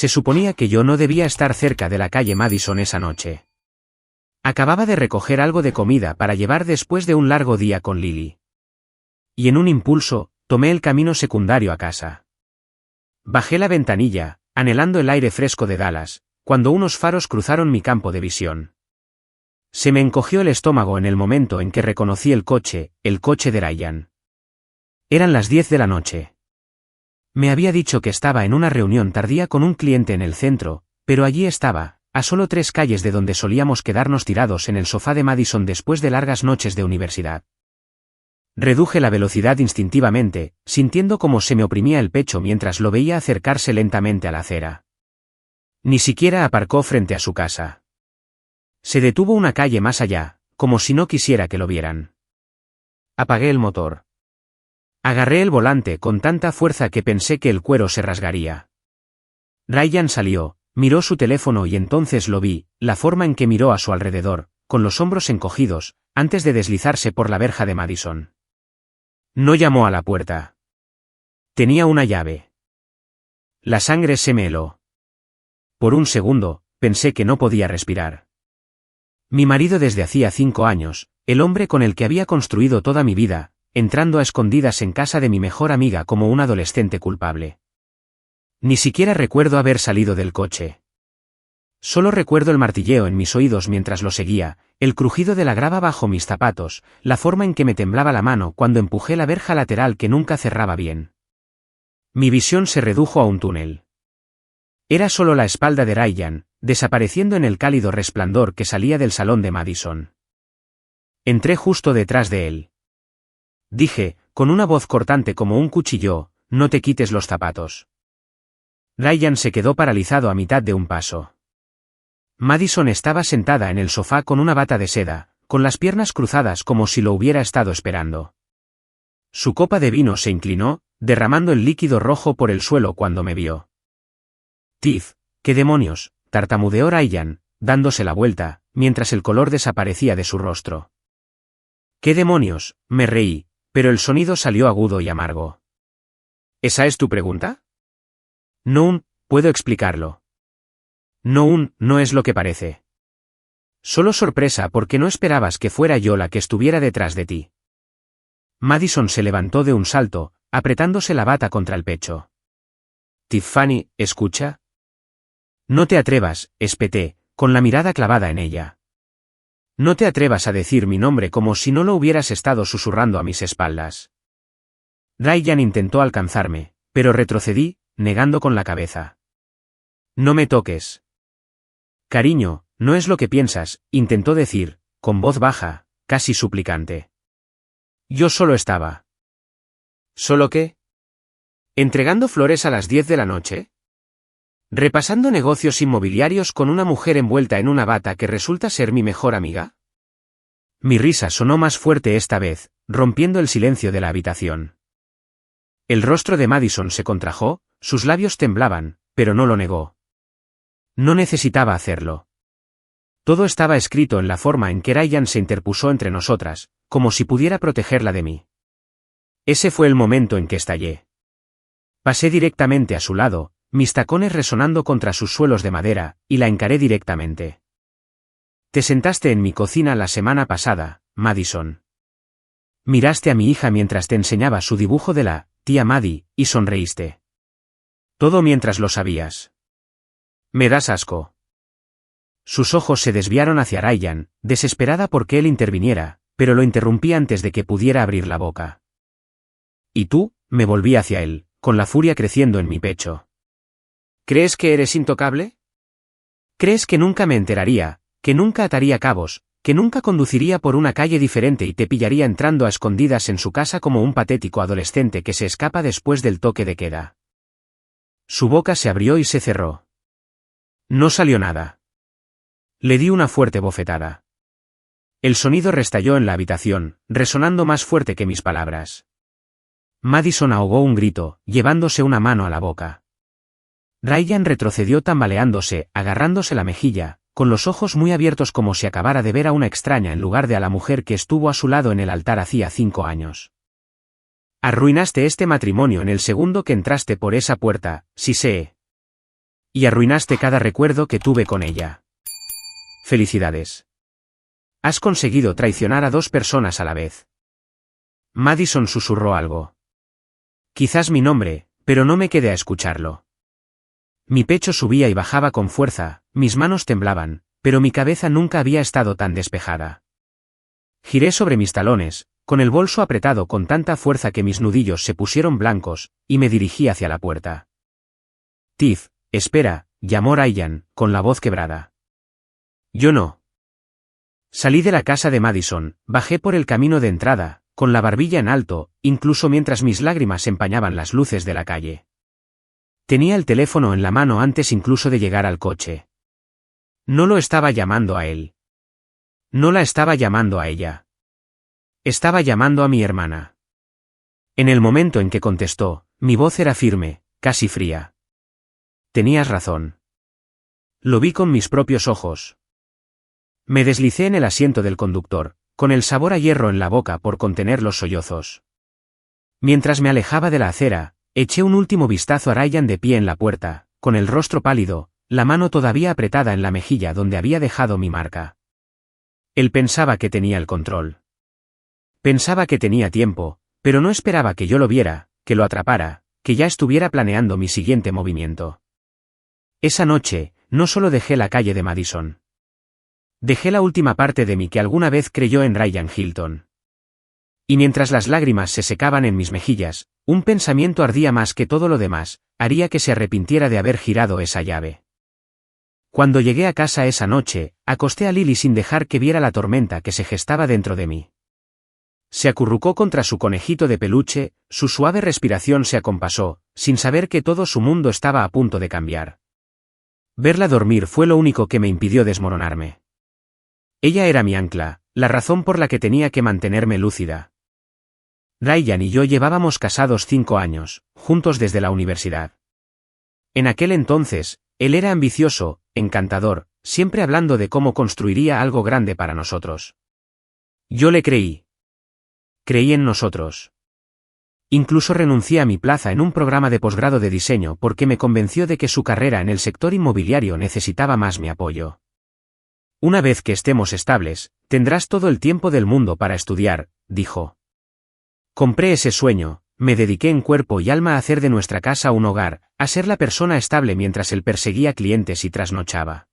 Se suponía que yo no debía estar cerca de la calle Madison esa noche. Acababa de recoger algo de comida para llevar después de un largo día con Lily. Y en un impulso, tomé el camino secundario a casa. Bajé la ventanilla, anhelando el aire fresco de Dallas, cuando unos faros cruzaron mi campo de visión. Se me encogió el estómago en el momento en que reconocí el coche de Ryan. Eran las 10 de la noche. Me había dicho que estaba en una reunión tardía con un cliente en el centro, pero allí estaba, a solo 3 calles de donde solíamos quedarnos tirados en el sofá de Madison después de largas noches de universidad. Reduje la velocidad instintivamente, sintiendo cómo se me oprimía el pecho mientras lo veía acercarse lentamente a la acera. Ni siquiera aparcó frente a su casa. Se detuvo una calle más allá, como si no quisiera que lo vieran. Apagué el motor. Agarré el volante con tanta fuerza que pensé que el cuero se rasgaría. Ryan salió, miró su teléfono y entonces lo vi, la forma en que miró a su alrededor, con los hombros encogidos, antes de deslizarse por la verja de Madison. No llamó a la puerta. Tenía una llave. La sangre se me heló. Por un segundo, pensé que no podía respirar. Mi marido desde hacía 5 años, el hombre con el que había construido toda mi vida, entrando a escondidas en casa de mi mejor amiga como un adolescente culpable. Ni siquiera recuerdo haber salido del coche. Solo recuerdo el martilleo en mis oídos mientras lo seguía, el crujido de la grava bajo mis zapatos, la forma en que me temblaba la mano cuando empujé la verja lateral que nunca cerraba bien. Mi visión se redujo a un túnel. Era solo la espalda de Ryan, desapareciendo en el cálido resplandor que salía del salón de Madison. Entré justo detrás de él. Dije, con una voz cortante como un cuchillo, no te quites los zapatos. Ryan se quedó paralizado a mitad de un paso. Madison estaba sentada en el sofá con una bata de seda, con las piernas cruzadas como si lo hubiera estado esperando. Su copa de vino se inclinó, derramando el líquido rojo por el suelo cuando me vio. Tiff, ¿qué demonios?, tartamudeó Ryan, dándose la vuelta, mientras el color desaparecía de su rostro. ¿Qué demonios?, me reí, pero el sonido salió agudo y amargo. ¿Esa es tu pregunta? No, puedo explicarlo. No es lo que parece. Solo sorpresa porque no esperabas que fuera yo la que estuviera detrás de ti. Madison se levantó de un salto, apretándose la bata contra el pecho. Tiffany, ¿escucha? No te atrevas, espeté, con la mirada clavada en ella. No te atrevas a decir mi nombre como si no lo hubieras estado susurrando a mis espaldas. Ryan intentó alcanzarme, pero retrocedí, negando con la cabeza. No me toques. Cariño, no es lo que piensas, intentó decir, con voz baja, casi suplicante. Yo solo estaba. ¿Solo qué? ¿Entregando flores a las 10 de la noche? ¿Repasando negocios inmobiliarios con una mujer envuelta en una bata que resulta ser mi mejor amiga? Mi risa sonó más fuerte esta vez, rompiendo el silencio de la habitación. El rostro de Madison se contrajo, sus labios temblaban, pero no lo negó. No necesitaba hacerlo. Todo estaba escrito en la forma en que Ryan se interpuso entre nosotras, como si pudiera protegerla de mí. Ese fue el momento en que estallé. Pasé directamente a su lado, mis tacones resonando contra sus suelos de madera, y la encaré directamente. Te sentaste en mi cocina la semana pasada, Madison. Miraste a mi hija mientras te enseñaba su dibujo de la tía Maddie, y sonreíste. Todo mientras lo sabías. Me das asco. Sus ojos se desviaron hacia Ryan, desesperada por que él interviniera, pero lo interrumpí antes de que pudiera abrir la boca. ¿Y tú? Me volví hacia él, con la furia creciendo en mi pecho. ¿Crees que eres intocable? ¿Crees que nunca me enteraría, que nunca ataría cabos, que nunca conduciría por una calle diferente y te pillaría entrando a escondidas en su casa como un patético adolescente que se escapa después del toque de queda? Su boca se abrió y se cerró. No salió nada. Le di una fuerte bofetada. El sonido restalló en la habitación, resonando más fuerte que mis palabras. Madison ahogó un grito, llevándose una mano a la boca. Ryan retrocedió tambaleándose, agarrándose la mejilla, con los ojos muy abiertos como si acabara de ver a una extraña en lugar de a la mujer que estuvo a su lado en el altar hacía 5 años. Arruinaste este matrimonio en el segundo que entraste por esa puerta, sí sé. Y arruinaste cada recuerdo que tuve con ella. Felicidades. Has conseguido traicionar a 2 personas a la vez. Madison susurró algo. Quizás mi nombre, pero no me quedé a escucharlo. Mi pecho subía y bajaba con fuerza, mis manos temblaban, pero mi cabeza nunca había estado tan despejada. Giré sobre mis talones, con el bolso apretado con tanta fuerza que mis nudillos se pusieron blancos, y me dirigí hacia la puerta. Tiff, espera, llamó Ryan, con la voz quebrada. Yo no. Salí de la casa de Madison, bajé por el camino de entrada, con la barbilla en alto, incluso mientras mis lágrimas empañaban las luces de la calle. Tenía el teléfono en la mano antes incluso de llegar al coche. No lo estaba llamando a él. No la estaba llamando a ella. Estaba llamando a mi hermana. En el momento en que contestó, mi voz era firme, casi fría. Tenías razón. Lo vi con mis propios ojos. Me deslicé en el asiento del conductor, con el sabor a hierro en la boca por contener los sollozos. Mientras me alejaba de la acera, eché un último vistazo a Ryan de pie en la puerta, con el rostro pálido, la mano todavía apretada en la mejilla donde había dejado mi marca. Él pensaba que tenía el control. Pensaba que tenía tiempo, pero no esperaba que yo lo viera, que lo atrapara, que ya estuviera planeando mi siguiente movimiento. Esa noche, no solo dejé la calle de Madison. Dejé la última parte de mí que alguna vez creyó en Ryan Hilton. Y mientras las lágrimas se secaban en mis mejillas, un pensamiento ardía más que todo lo demás, haría que se arrepintiera de haber girado esa llave. Cuando llegué a casa esa noche, acosté a Lily sin dejar que viera la tormenta que se gestaba dentro de mí. Se acurrucó contra su conejito de peluche, su suave respiración se acompasó, sin saber que todo su mundo estaba a punto de cambiar. Verla dormir fue lo único que me impidió desmoronarme. Ella era mi ancla, la razón por la que tenía que mantenerme lúcida. Ryan y yo llevábamos casados 5 años, juntos desde la universidad. En aquel entonces, él era ambicioso, encantador, siempre hablando de cómo construiría algo grande para nosotros. Yo le creí. Creí en nosotros. Incluso renuncié a mi plaza en un programa de posgrado de diseño porque me convenció de que su carrera en el sector inmobiliario necesitaba más mi apoyo. Una vez que estemos estables, tendrás todo el tiempo del mundo para estudiar, dijo. Compré ese sueño, me dediqué en cuerpo y alma a hacer de nuestra casa un hogar, a ser la persona estable mientras él perseguía clientes y trasnochaba.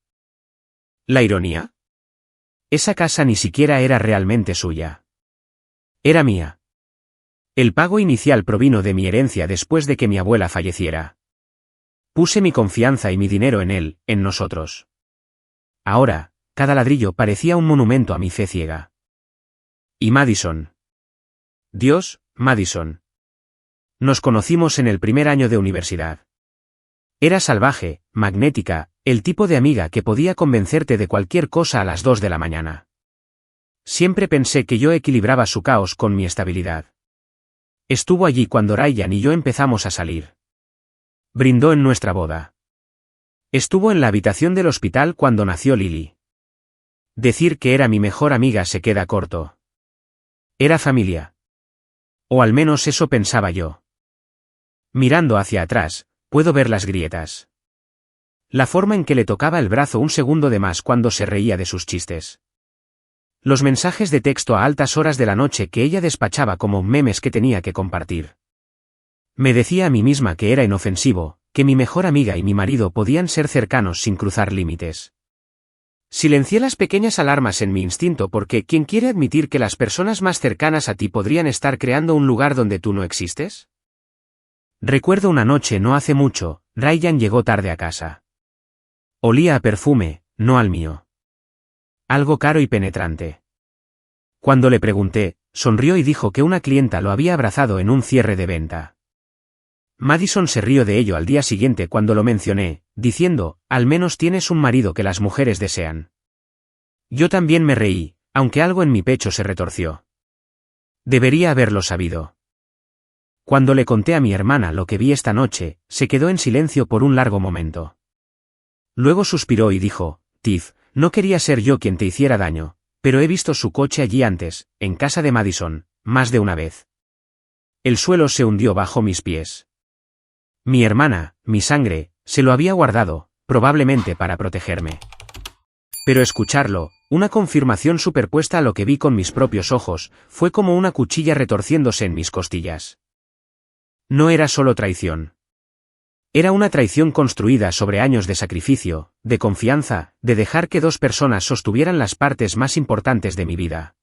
¿La ironía? Esa casa ni siquiera era realmente suya. Era mía. El pago inicial provino de mi herencia después de que mi abuela falleciera. Puse mi confianza y mi dinero en él, en nosotros. Ahora, cada ladrillo parecía un monumento a mi fe ciega. ¿Y Madison? Dios, Madison. Nos conocimos en el primer año de universidad. Era salvaje, magnética, el tipo de amiga que podía convencerte de cualquier cosa a las 2 de la mañana. Siempre pensé que yo equilibraba su caos con mi estabilidad. Estuvo allí cuando Ryan y yo empezamos a salir. Brindó en nuestra boda. Estuvo en la habitación del hospital cuando nació Lily. Decir que era mi mejor amiga se queda corto. Era familia. O al menos eso pensaba yo. Mirando hacia atrás, puedo ver las grietas. La forma en que le tocaba el brazo un segundo de más cuando se reía de sus chistes. Los mensajes de texto a altas horas de la noche que ella despachaba como memes que tenía que compartir. Me decía a mí misma que era inofensivo, que mi mejor amiga y mi marido podían ser cercanos sin cruzar límites. Silencié las pequeñas alarmas en mi instinto porque ¿quién quiere admitir que las personas más cercanas a ti podrían estar creando un lugar donde tú no existes? Recuerdo una noche no hace mucho, Ryan llegó tarde a casa. Olía a perfume, no al mío. Algo caro y penetrante. Cuando le pregunté, sonrió y dijo que una clienta lo había abrazado en un cierre de venta. Madison se rió de ello al día siguiente cuando lo mencioné, diciendo, al menos tienes un marido que las mujeres desean. Yo también me reí, aunque algo en mi pecho se retorció. Debería haberlo sabido. Cuando le conté a mi hermana lo que vi esta noche, se quedó en silencio por un largo momento. Luego suspiró y dijo, Tiff, no quería ser yo quien te hiciera daño, pero he visto su coche allí antes, en casa de Madison, más de una vez. El suelo se hundió bajo mis pies. Mi hermana, mi sangre, se lo había guardado, probablemente para protegerme. Pero escucharlo, una confirmación superpuesta a lo que vi con mis propios ojos, fue como una cuchilla retorciéndose en mis costillas. No era solo traición. Era una traición construida sobre años de sacrificio, de confianza, de dejar que dos personas sostuvieran las partes más importantes de mi vida.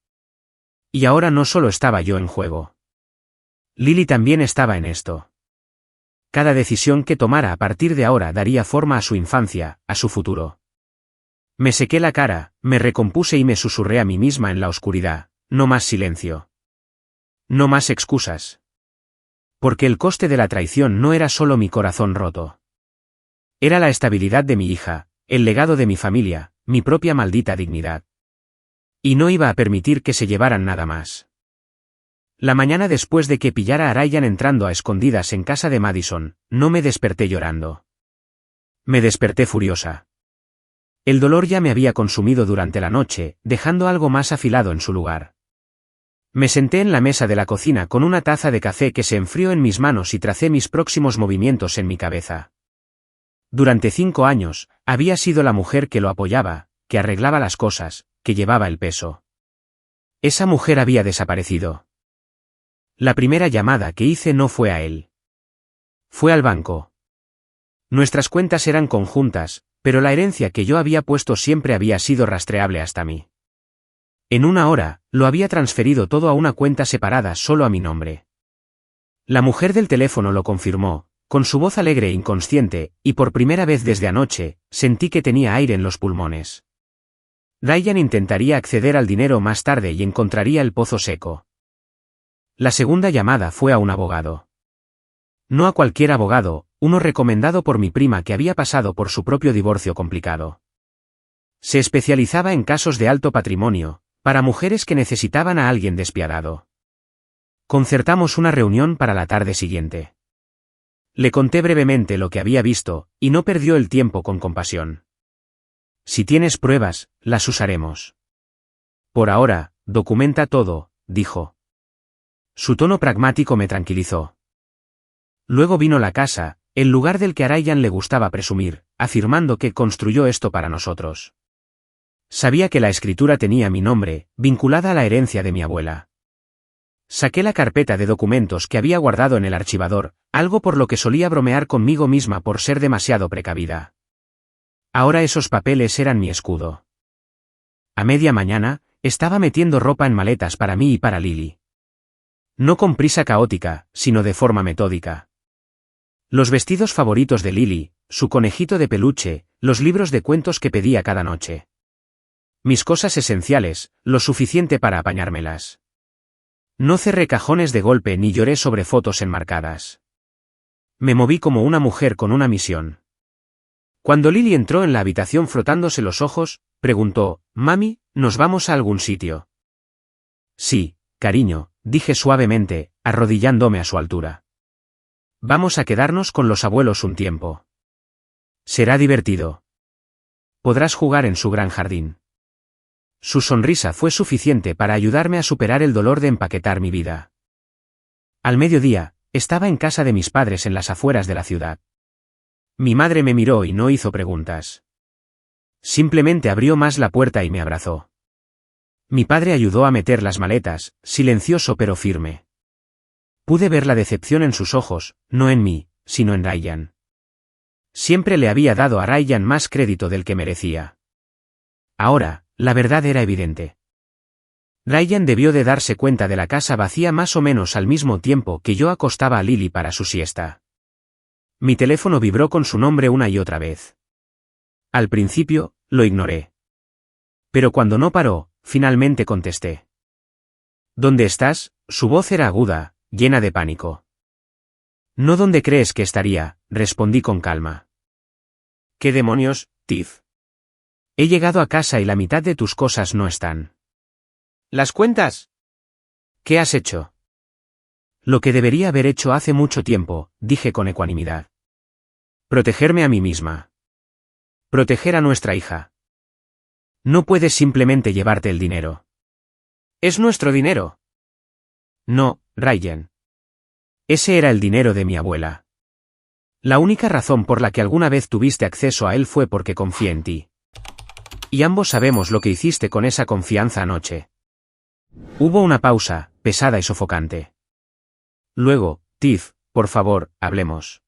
Y ahora no solo estaba yo en juego. Lily también estaba en esto. Cada decisión que tomara a partir de ahora daría forma a su infancia, a su futuro. Me sequé la cara, me recompuse y me susurré a mí misma en la oscuridad, no más silencio. No más excusas. Porque el coste de la traición no era solo mi corazón roto. Era la estabilidad de mi hija, el legado de mi familia, mi propia maldita dignidad. Y no iba a permitir que se llevaran nada más. La mañana después de que pillara a Ryan entrando a escondidas en casa de Madison, no me desperté llorando. Me desperté furiosa. El dolor ya me había consumido durante la noche, dejando algo más afilado en su lugar. Me senté en la mesa de la cocina con una taza de café que se enfrió en mis manos y tracé mis próximos movimientos en mi cabeza. Durante 5 años, había sido la mujer que lo apoyaba, que arreglaba las cosas, que llevaba el peso. Esa mujer había desaparecido. La primera llamada que hice no fue a él. Fue al banco. Nuestras cuentas eran conjuntas, pero la herencia que yo había puesto siempre había sido rastreable hasta mí. En una hora, lo había transferido todo a una cuenta separada solo a mi nombre. La mujer del teléfono lo confirmó, con su voz alegre e inconsciente, y por primera vez desde anoche, sentí que tenía aire en los pulmones. Ryan intentaría acceder al dinero más tarde y encontraría el pozo seco. La segunda llamada fue a un abogado. No a cualquier abogado, uno recomendado por mi prima que había pasado por su propio divorcio complicado. Se especializaba en casos de alto patrimonio, para mujeres que necesitaban a alguien despiadado. Concertamos una reunión para la tarde siguiente. Le conté brevemente lo que había visto, y no perdió el tiempo con compasión. Si tienes pruebas, las usaremos. Por ahora, documenta todo, dijo. Su tono pragmático me tranquilizó. Luego vino la casa, el lugar del que a Ryan le gustaba presumir, afirmando que construyó esto para nosotros. Sabía que la escritura tenía mi nombre, vinculada a la herencia de mi abuela. Saqué la carpeta de documentos que había guardado en el archivador, algo por lo que solía bromear conmigo misma por ser demasiado precavida. Ahora esos papeles eran mi escudo. A media mañana, estaba metiendo ropa en maletas para mí y para Lily. No con prisa caótica, sino de forma metódica. Los vestidos favoritos de Lily, su conejito de peluche, los libros de cuentos que pedía cada noche. Mis cosas esenciales, lo suficiente para apañármelas. No cerré cajones de golpe ni lloré sobre fotos enmarcadas. Me moví como una mujer con una misión. Cuando Lily entró en la habitación frotándose los ojos, preguntó, «Mami, ¿nos vamos a algún sitio?» «Sí, cariño», dije suavemente, arrodillándome a su altura. «Vamos a quedarnos con los abuelos un tiempo. Será divertido. Podrás jugar en su gran jardín». Su sonrisa fue suficiente para ayudarme a superar el dolor de empaquetar mi vida. Al mediodía, estaba en casa de mis padres en las afueras de la ciudad. Mi madre me miró y no hizo preguntas. Simplemente abrió más la puerta y me abrazó. Mi padre ayudó a meter las maletas, silencioso pero firme. Pude ver la decepción en sus ojos, no en mí, sino en Ryan. Siempre le había dado a Ryan más crédito del que merecía. Ahora, la verdad era evidente. Ryan debió de darse cuenta de la casa vacía más o menos al mismo tiempo que yo acostaba a Lily para su siesta. Mi teléfono vibró con su nombre una y otra vez. Al principio, lo ignoré. Pero cuando no paró, finalmente contesté. ¿Dónde estás? Su voz era aguda, llena de pánico. No donde crees que estaría, respondí con calma. ¿Qué demonios, Tiff? He llegado a casa y la mitad de tus cosas no están. ¿Las cuentas? ¿Qué has hecho? Lo que debería haber hecho hace mucho tiempo, dije con ecuanimidad. Protegerme a mí misma. Proteger a nuestra hija. No puedes simplemente llevarte el dinero. Es nuestro dinero. No, Ryan. Ese era el dinero de mi abuela. La única razón por la que alguna vez tuviste acceso a él fue porque confié en ti. Y ambos sabemos lo que hiciste con esa confianza anoche. Hubo una pausa, pesada y sofocante. Luego, Tiff, por favor, hablemos.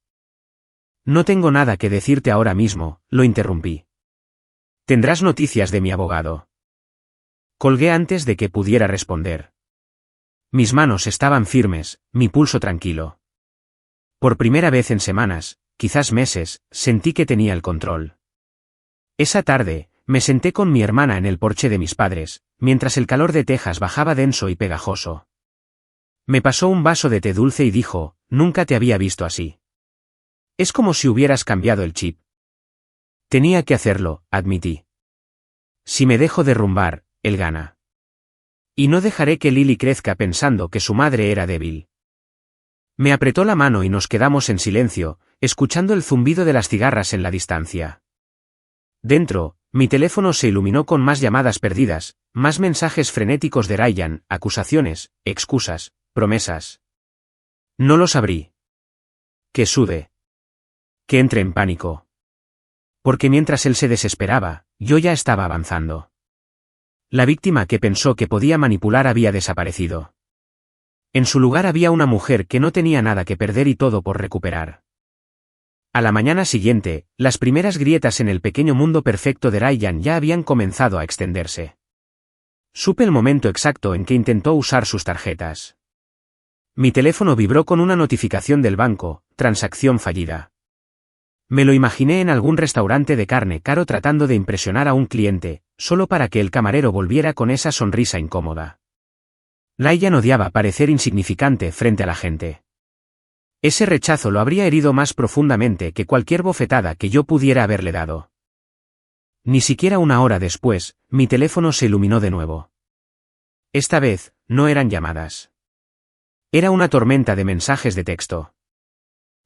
No tengo nada que decirte ahora mismo, lo interrumpí. Tendrás noticias de mi abogado. Colgué antes de que pudiera responder. Mis manos estaban firmes, mi pulso tranquilo. Por primera vez en semanas, quizás meses, sentí que tenía el control. Esa tarde, me senté con mi hermana en el porche de mis padres, mientras el calor de Texas bajaba denso y pegajoso. Me pasó un vaso de té dulce y dijo, nunca te había visto así. Es como si hubieras cambiado el chip. Tenía que hacerlo, admití. Si me dejo derrumbar, él gana. Y no dejaré que Lily crezca pensando que su madre era débil. Me apretó la mano y nos quedamos en silencio, escuchando el zumbido de las cigarras en la distancia. Dentro, mi teléfono se iluminó con más llamadas perdidas, más mensajes frenéticos de Ryan, acusaciones, excusas, promesas. No los abrí. Que sude. Que entre en pánico. Porque mientras él se desesperaba, yo ya estaba avanzando. La víctima que pensó que podía manipular había desaparecido. En su lugar había una mujer que no tenía nada que perder y todo por recuperar. A la mañana siguiente, las primeras grietas en el pequeño mundo perfecto de Ryan ya habían comenzado a extenderse. Supe el momento exacto en que intentó usar sus tarjetas. Mi teléfono vibró con una notificación del banco, transacción fallida. Me lo imaginé en algún restaurante de carne caro tratando de impresionar a un cliente, solo para que el camarero volviera con esa sonrisa incómoda. Ryan odiaba parecer insignificante frente a la gente. Ese rechazo lo habría herido más profundamente que cualquier bofetada que yo pudiera haberle dado. Ni siquiera una hora después, mi teléfono se iluminó de nuevo. Esta vez, no eran llamadas. Era una tormenta de mensajes de texto.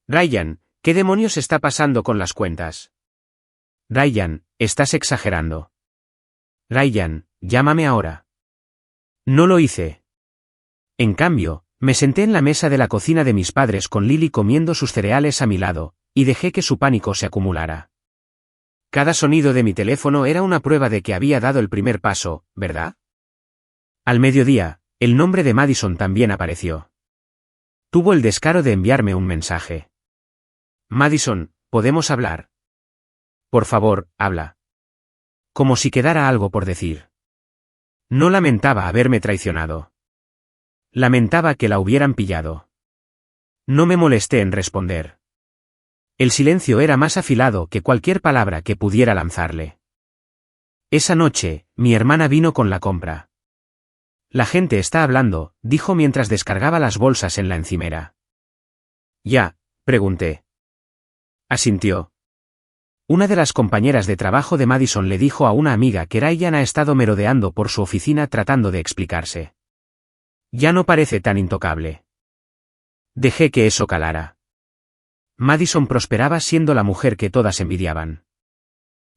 Ryan, ¿qué demonios está pasando con las cuentas? Ryan, estás exagerando. Ryan, llámame ahora. No lo hice. En cambio, me senté en la mesa de la cocina de mis padres con Lily comiendo sus cereales a mi lado, y dejé que su pánico se acumulara. Cada sonido de mi teléfono era una prueba de que había dado el primer paso, ¿verdad? Al mediodía, el nombre de Madison también apareció. Tuvo el descaro de enviarme un mensaje. Madison, ¿podemos hablar? Por favor, habla. Como si quedara algo por decir. No lamentaba haberme traicionado. Lamentaba que la hubieran pillado. No me molesté en responder. El silencio era más afilado que cualquier palabra que pudiera lanzarle. Esa noche, mi hermana vino con la compra. La gente está hablando, dijo mientras descargaba las bolsas en la encimera. ¿Ya? Pregunté. Asintió. Una de las compañeras de trabajo de Madison le dijo a una amiga que Ryan ha estado merodeando por su oficina tratando de explicarse. Ya no parece tan intocable. Dejé que eso calara. Madison prosperaba siendo la mujer que todas envidiaban.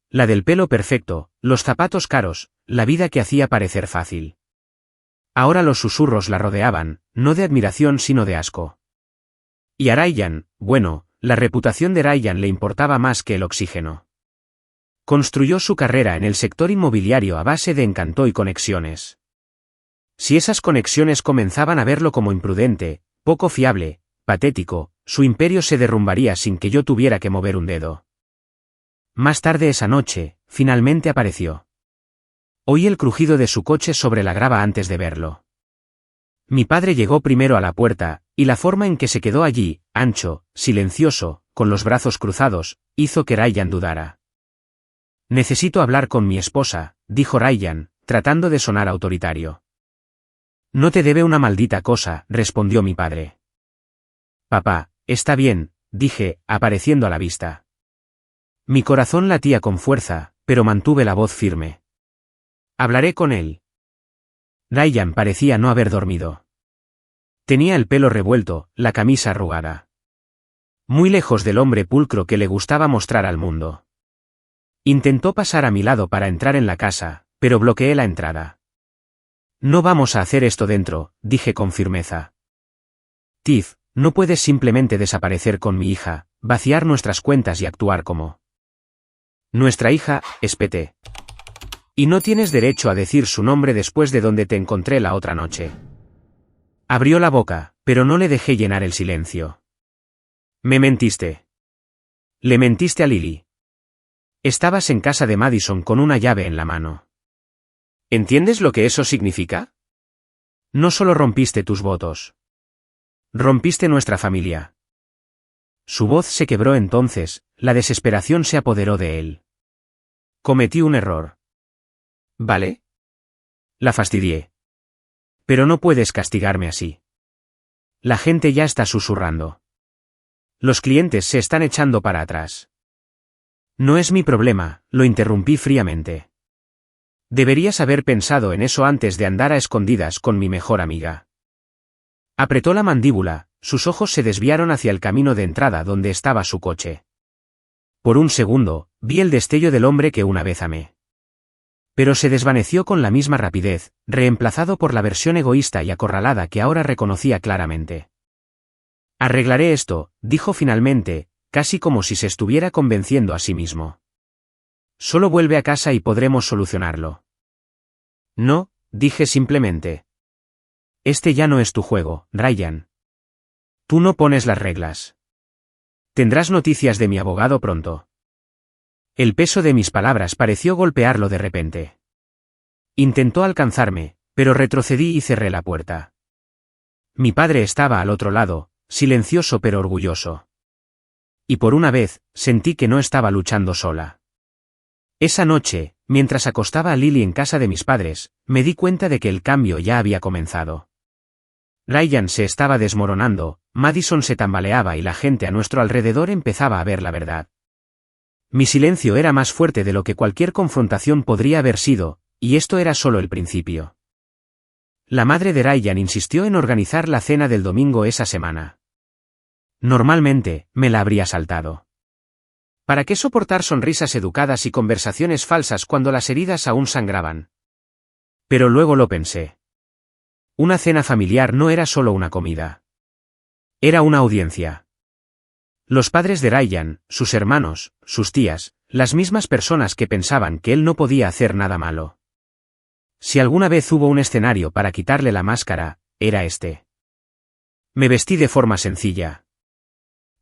La del pelo perfecto, los zapatos caros, la vida que hacía parecer fácil. Ahora los susurros la rodeaban, no de admiración sino de asco. Y a Ryan, bueno, la reputación de Ryan le importaba más que el oxígeno. Construyó su carrera en el sector inmobiliario a base de encanto y conexiones. Si esas conexiones comenzaban a verlo como imprudente, poco fiable, patético, su imperio se derrumbaría sin que yo tuviera que mover un dedo. Más tarde esa noche, finalmente apareció. Oí el crujido de su coche sobre la grava antes de verlo. Mi padre llegó primero a la puerta, y la forma en que se quedó allí, ancho, silencioso, con los brazos cruzados, hizo que Ryan dudara. Necesito hablar con mi esposa, dijo Ryan, tratando de sonar autoritario. No te debe una maldita cosa, respondió mi padre. Papá, está bien, dije, apareciendo a la vista. Mi corazón latía con fuerza, pero mantuve la voz firme. Hablaré con él. Ryan parecía no haber dormido. Tenía el pelo revuelto, la camisa arrugada. Muy lejos del hombre pulcro que le gustaba mostrar al mundo. Intentó pasar a mi lado para entrar en la casa, pero bloqueé la entrada. No vamos a hacer esto dentro, dije con firmeza. Tiff, no puedes simplemente desaparecer con mi hija, vaciar nuestras cuentas y actuar como nuestra hija, espeté. Y no tienes derecho a decir su nombre después de donde te encontré la otra noche. Abrió la boca, pero no le dejé llenar el silencio. Me mentiste. Le mentiste a Lily. Estabas en casa de Madison con una llave en la mano. ¿Entiendes lo que eso significa? No solo rompiste tus votos. Rompiste nuestra familia. Su voz se quebró entonces, la desesperación se apoderó de él. Cometí un error. ¿Vale? La fastidié. Pero no puedes castigarme así. La gente ya está susurrando. Los clientes se están echando para atrás. No es mi problema, lo interrumpí fríamente. Deberías haber pensado en eso antes de andar a escondidas con mi mejor amiga. Apretó la mandíbula, sus ojos se desviaron hacia el camino de entrada donde estaba su coche. Por un segundo, vi el destello del hombre que una vez amé. Pero se desvaneció con la misma rapidez, reemplazado por la versión egoísta y acorralada que ahora reconocía claramente. Arreglaré esto, dijo finalmente, casi como si se estuviera convenciendo a sí mismo. Solo vuelve a casa y podremos solucionarlo. No, dije simplemente. Este ya no es tu juego, Ryan. Tú no pones las reglas. Tendrás noticias de mi abogado pronto. El peso de mis palabras pareció golpearlo de repente. Intentó alcanzarme, pero retrocedí y cerré la puerta. Mi padre estaba al otro lado, silencioso pero orgulloso. Y por una vez, sentí que no estaba luchando sola. Esa noche, mientras acostaba a Lily en casa de mis padres, me di cuenta de que el cambio ya había comenzado. Ryan se estaba desmoronando, Madison se tambaleaba y la gente a nuestro alrededor empezaba a ver la verdad. Mi silencio era más fuerte de lo que cualquier confrontación podría haber sido, y esto era solo el principio. La madre de Ryan insistió en organizar la cena del domingo esa semana. Normalmente, me la habría saltado. ¿Para qué soportar sonrisas educadas y conversaciones falsas cuando las heridas aún sangraban? Pero luego lo pensé. Una cena familiar no era solo una comida. Era una audiencia. Los padres de Ryan, sus hermanos, sus tías, las mismas personas que pensaban que él no podía hacer nada malo. Si alguna vez hubo un escenario para quitarle la máscara, era este. Me vestí de forma sencilla.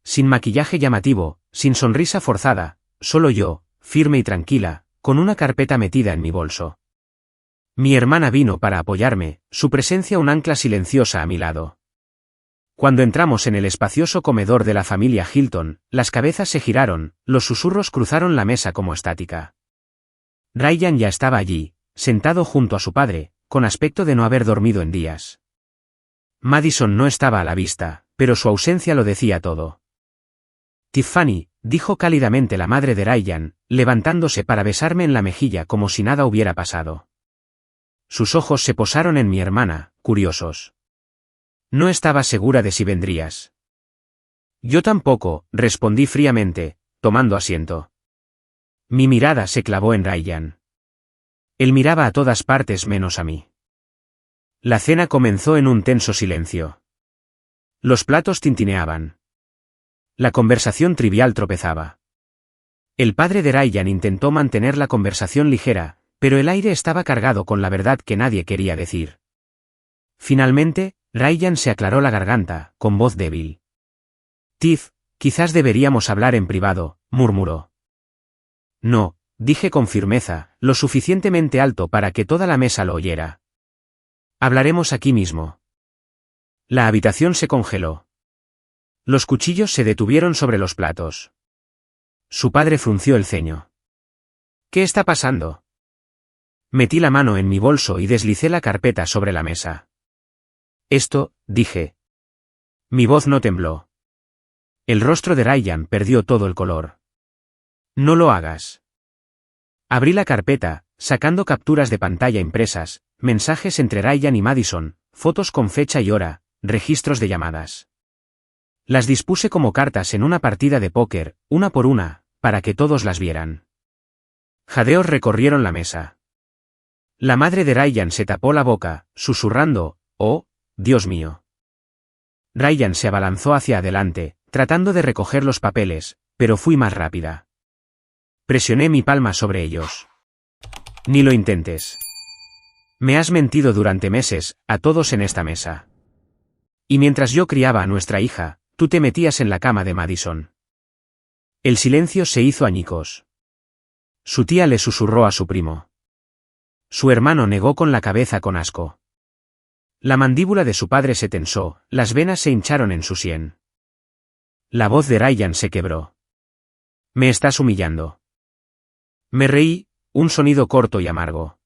Sin maquillaje llamativo, sin sonrisa forzada, solo yo, firme y tranquila, con una carpeta metida en mi bolso. Mi hermana vino para apoyarme, su presencia un ancla silenciosa a mi lado. Cuando entramos en el espacioso comedor de la familia Hilton, las cabezas se giraron, los susurros cruzaron la mesa como estática. Ryan ya estaba allí, sentado junto a su padre, con aspecto de no haber dormido en días. Madison no estaba a la vista, pero su ausencia lo decía todo. Tiffany, dijo cálidamente la madre de Ryan, levantándose para besarme en la mejilla como si nada hubiera pasado. Sus ojos se posaron en mi hermana, curiosos. No estaba segura de si vendrías. Yo tampoco, respondí fríamente, tomando asiento. Mi mirada se clavó en Ryan. Él miraba a todas partes menos a mí. La cena comenzó en un tenso silencio. Los platos tintineaban. La conversación trivial tropezaba. El padre de Ryan intentó mantener la conversación ligera, pero el aire estaba cargado con la verdad que nadie quería decir. Finalmente, Ryan se aclaró la garganta, con voz débil. Tiff, quizás deberíamos hablar en privado, murmuró. No, dije con firmeza, lo suficientemente alto para que toda la mesa lo oyera. Hablaremos aquí mismo. La habitación se congeló. Los cuchillos se detuvieron sobre los platos. Su padre frunció el ceño. ¿Qué está pasando? Metí la mano en mi bolso y deslicé la carpeta sobre la mesa. Esto, dije. Mi voz no tembló. El rostro de Ryan perdió todo el color. No lo hagas. Abrí la carpeta, sacando capturas de pantalla impresas, mensajes entre Ryan y Madison, fotos con fecha y hora, registros de llamadas. Las dispuse como cartas en una partida de póker, una por una, para que todos las vieran. Jadeos recorrieron la mesa. La madre de Ryan se tapó la boca, susurrando, «Oh, Dios mío». Ryan se abalanzó hacia adelante, tratando de recoger los papeles, pero fui más rápida. Presioné mi palma sobre ellos. Ni lo intentes. Me has mentido durante meses, a todos en esta mesa. Y mientras yo criaba a nuestra hija, tú te metías en la cama de Madison. El silencio se hizo añicos. Su tía le susurró a su primo. Su hermano negó con la cabeza con asco. La mandíbula de su padre se tensó, las venas se hincharon en su sien. La voz de Ryan se quebró. Me estás humillando. Me reí, un sonido corto y amargo.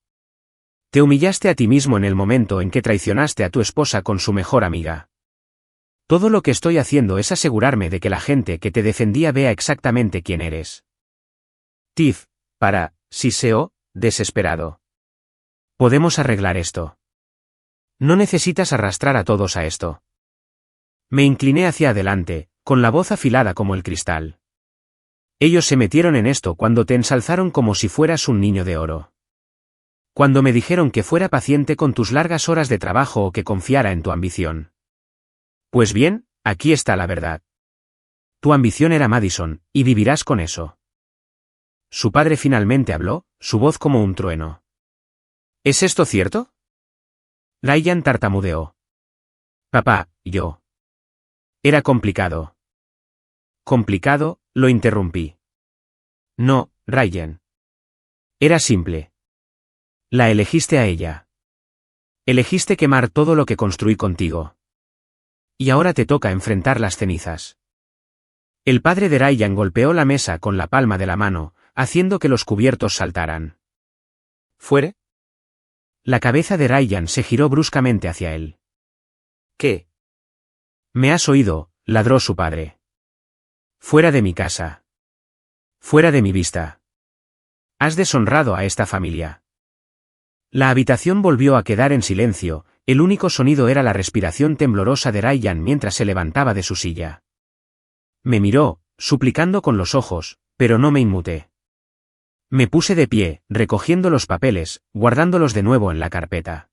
Te humillaste a ti mismo en el momento en que traicionaste a tu esposa con su mejor amiga. Todo lo que estoy haciendo es asegurarme de que la gente que te defendía vea exactamente quién eres. Tiff, siseo, desesperado. Podemos arreglar esto. No necesitas arrastrar a todos a esto. Me incliné hacia adelante, con la voz afilada como el cristal. Ellos se metieron en esto cuando te ensalzaron como si fueras un niño de oro. Cuando me dijeron que fuera paciente con tus largas horas de trabajo o que confiara en tu ambición. Pues bien, aquí está la verdad. Tu ambición era Madison, y vivirás con eso. Su padre finalmente habló, su voz como un trueno. ¿Es esto cierto? Ryan tartamudeó. Papá, yo. Era complicado. Complicado, lo interrumpí. No, Ryan. Era simple. La elegiste a ella. Elegiste quemar todo lo que construí contigo. Y ahora te toca enfrentar las cenizas. El padre de Ryan golpeó la mesa con la palma de la mano, haciendo que los cubiertos saltaran. ¿Fuere? La cabeza de Ryan se giró bruscamente hacia él. ¿Qué? Me has oído, ladró su padre. Fuera de mi casa. Fuera de mi vista. Has deshonrado a esta familia. La habitación volvió a quedar en silencio, el único sonido era la respiración temblorosa de Ryan mientras se levantaba de su silla. Me miró, suplicando con los ojos, pero no me inmuté. Me puse de pie, recogiendo los papeles, guardándolos de nuevo en la carpeta.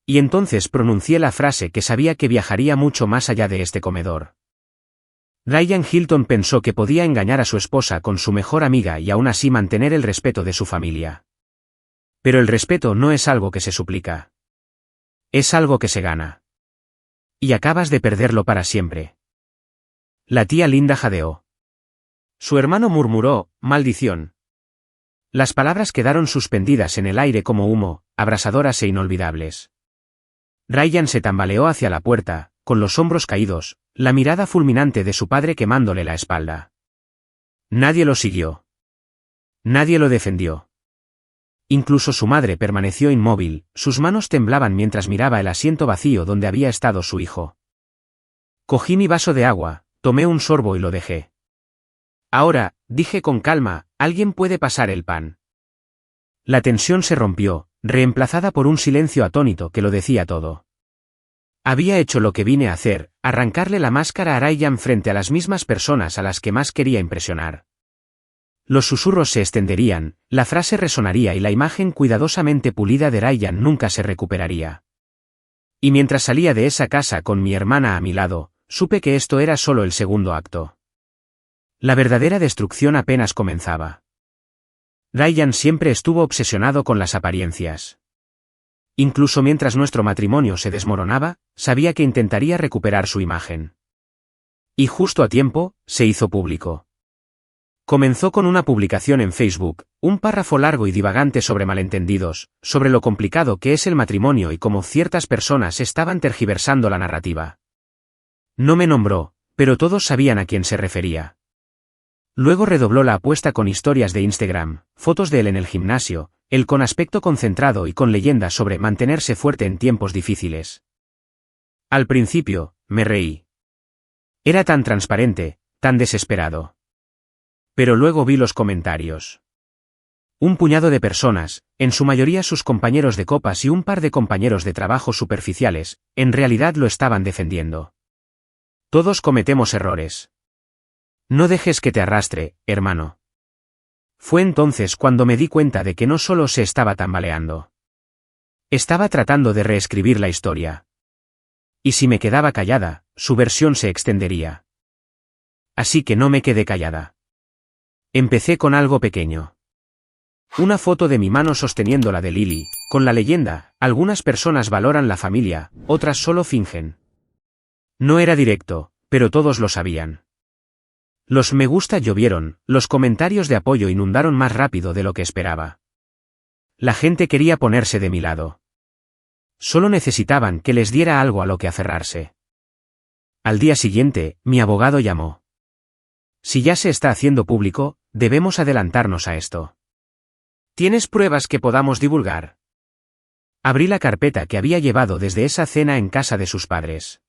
Y entonces pronuncié la frase que sabía que viajaría mucho más allá de este comedor. Ryan Hilton pensó que podía engañar a su esposa con su mejor amiga y aún así mantener el respeto de su familia. Pero el respeto no es algo que se suplica. Es algo que se gana. Y acabas de perderlo para siempre. La tía Linda jadeó. Su hermano murmuró, maldición. Las palabras quedaron suspendidas en el aire como humo, abrasadoras e inolvidables. Ryan se tambaleó hacia la puerta, con los hombros caídos, la mirada fulminante de su padre quemándole la espalda. Nadie lo siguió. Nadie lo defendió. Incluso su madre permaneció inmóvil, sus manos temblaban mientras miraba el asiento vacío donde había estado su hijo. Cogí mi vaso de agua, tomé un sorbo y lo dejé. Ahora, dije con calma, alguien puede pasar el pan. La tensión se rompió, reemplazada por un silencio atónito que lo decía todo. Había hecho lo que vine a hacer, arrancarle la máscara a Ryan frente a las mismas personas a las que más quería impresionar. Los susurros se extenderían, la frase resonaría y la imagen cuidadosamente pulida de Ryan nunca se recuperaría. Y mientras salía de esa casa con mi hermana a mi lado, supe que esto era solo el segundo acto. La verdadera destrucción apenas comenzaba. Ryan siempre estuvo obsesionado con las apariencias. Incluso mientras nuestro matrimonio se desmoronaba, sabía que intentaría recuperar su imagen. Y justo a tiempo, se hizo público. Comenzó con una publicación en Facebook, un párrafo largo y divagante sobre malentendidos, sobre lo complicado que es el matrimonio y cómo ciertas personas estaban tergiversando la narrativa. No me nombró, pero todos sabían a quién se refería. Luego redobló la apuesta con historias de Instagram, fotos de él en el gimnasio, él con aspecto concentrado y con leyendas sobre mantenerse fuerte en tiempos difíciles. Al principio, me reí. Era tan transparente, tan desesperado. Pero luego vi los comentarios. Un puñado de personas, en su mayoría sus compañeros de copas y un par de compañeros de trabajo superficiales, en realidad lo estaban defendiendo. Todos cometemos errores. No dejes que te arrastre, hermano. Fue entonces cuando me di cuenta de que no solo se estaba tambaleando. Estaba tratando de reescribir la historia. Y si me quedaba callada, su versión se extendería. así que no me quedé callada. Empecé con algo pequeño. Una foto de mi mano sosteniendo la de Lily, con la leyenda: algunas personas valoran la familia, otras solo fingen. No era directo, pero todos lo sabían. Los me gusta llovieron, los comentarios de apoyo inundaron más rápido de lo que esperaba. La gente quería ponerse de mi lado. Solo necesitaban que les diera algo a lo que aferrarse. Al día siguiente, mi abogado llamó. Si ya se está haciendo público, debemos adelantarnos a esto. ¿Tienes pruebas que podamos divulgar? Abrí la carpeta que había llevado desde esa cena en casa de sus padres.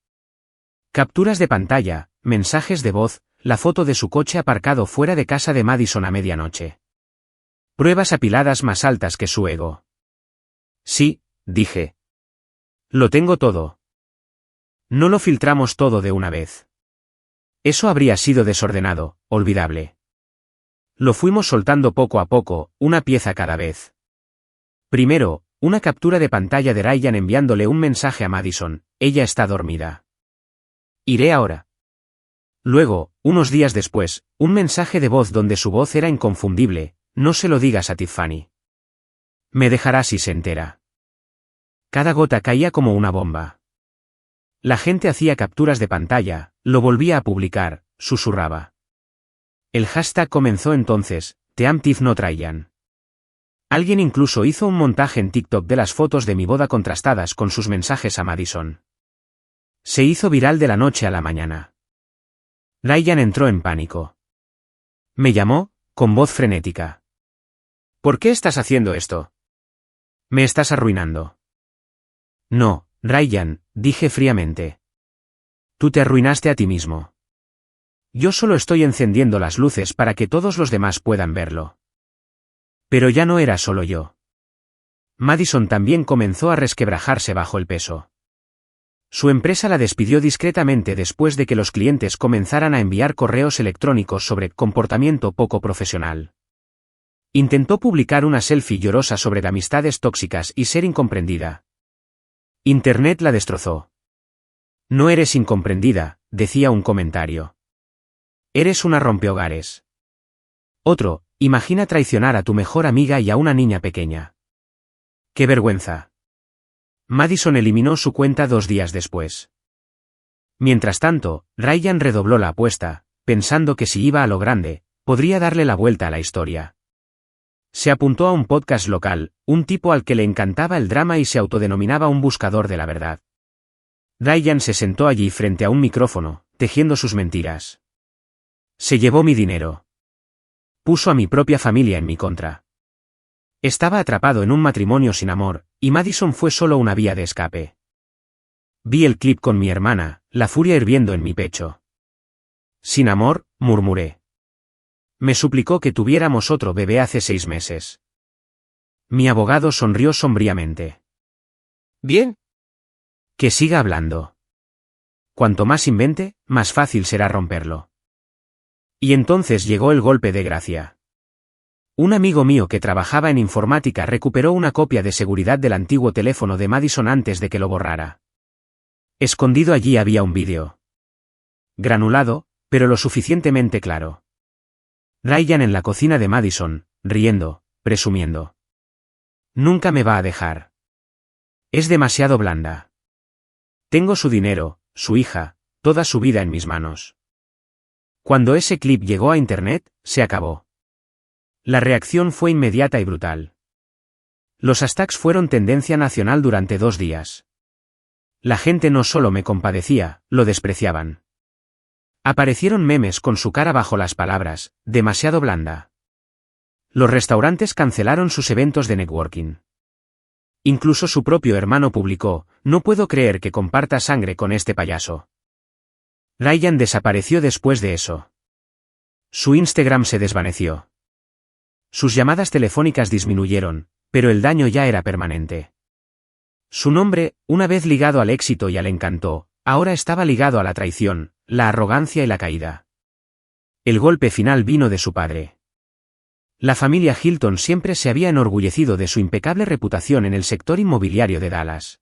Capturas de pantalla, mensajes de voz, la foto de su coche aparcado fuera de casa de Madison a medianoche. Pruebas apiladas más altas que su ego. Sí, dije. Lo tengo todo. No lo filtramos todo de una vez. Eso habría sido desordenado, olvidable. Lo fuimos soltando poco a poco, una pieza cada vez. Primero, una captura de pantalla de Ryan enviándole un mensaje a Madison: ella está dormida. Iré ahora. Luego, unos días después, un mensaje de voz donde su voz era inconfundible: no se lo digas a Tiffany. Me dejará si se entera. Cada gota caía como una bomba. La gente hacía capturas de pantalla, lo volvía a publicar, susurraba. El hashtag comenzó entonces: #TeamTiffNotRyan. Alguien incluso hizo un montaje en TikTok de las fotos de mi boda contrastadas con sus mensajes a Madison. Se hizo viral de la noche a la mañana. Ryan entró en pánico. Me llamó, con voz frenética. ¿Por qué estás haciendo esto? Me estás arruinando. No, Ryan, dije fríamente. Tú te arruinaste a ti mismo. Yo solo estoy encendiendo las luces para que todos los demás puedan verlo. Pero ya no era solo yo. Madison también comenzó a resquebrajarse bajo el peso. Su empresa la despidió discretamente después de que los clientes comenzaran a enviar correos electrónicos sobre comportamiento poco profesional. Intentó publicar una selfie llorosa sobre amistades tóxicas y ser incomprendida. Internet la destrozó. No eres incomprendida, decía un comentario. Eres una rompehogares. Otro: imagina traicionar a tu mejor amiga y a una niña pequeña. ¡Qué vergüenza! Madison eliminó su cuenta 2 días después. Mientras tanto, Ryan redobló la apuesta, pensando que si iba a lo grande, podría darle la vuelta a la historia. Se apuntó a un podcast local, un tipo al que le encantaba el drama y se autodenominaba un buscador de la verdad. Ryan se sentó allí frente a un micrófono, tejiendo sus mentiras. Se llevó mi dinero. Puso a mi propia familia en mi contra. Estaba atrapado en un matrimonio sin amor, y Madison fue solo una vía de escape. Vi el clip con mi hermana, la furia hirviendo en mi pecho. Sin amor, murmuré. Me suplicó que tuviéramos otro bebé hace 6 meses. Mi abogado sonrió sombríamente. Bien. Que siga hablando. Cuanto más invente, más fácil será romperlo. Y entonces llegó el golpe de gracia. Un amigo mío que trabajaba en informática recuperó una copia de seguridad del antiguo teléfono de Madison antes de que lo borrara. Escondido allí había un vídeo. Granulado, pero lo suficientemente claro. Ryan en la cocina de Madison, riendo, presumiendo. Nunca me va a dejar. Es demasiado blanda. Tengo su dinero, su hija, toda su vida en mis manos. Cuando ese clip llegó a Internet, se acabó. La reacción fue inmediata y brutal. Los hashtags fueron tendencia nacional durante 2 días. La gente no solo me compadecía, lo despreciaban. Aparecieron memes con su cara bajo las palabras: demasiado blanda. Los restaurantes cancelaron sus eventos de networking. Incluso su propio hermano publicó: no puedo creer que comparta sangre con este payaso. Ryan desapareció después de eso. Su Instagram se desvaneció. Sus llamadas telefónicas disminuyeron, pero el daño ya era permanente. Su nombre, una vez ligado al éxito y al encanto, ahora estaba ligado a la traición, la arrogancia y la caída. El golpe final vino de su padre. La familia Hilton siempre se había enorgullecido de su impecable reputación en el sector inmobiliario de Dallas.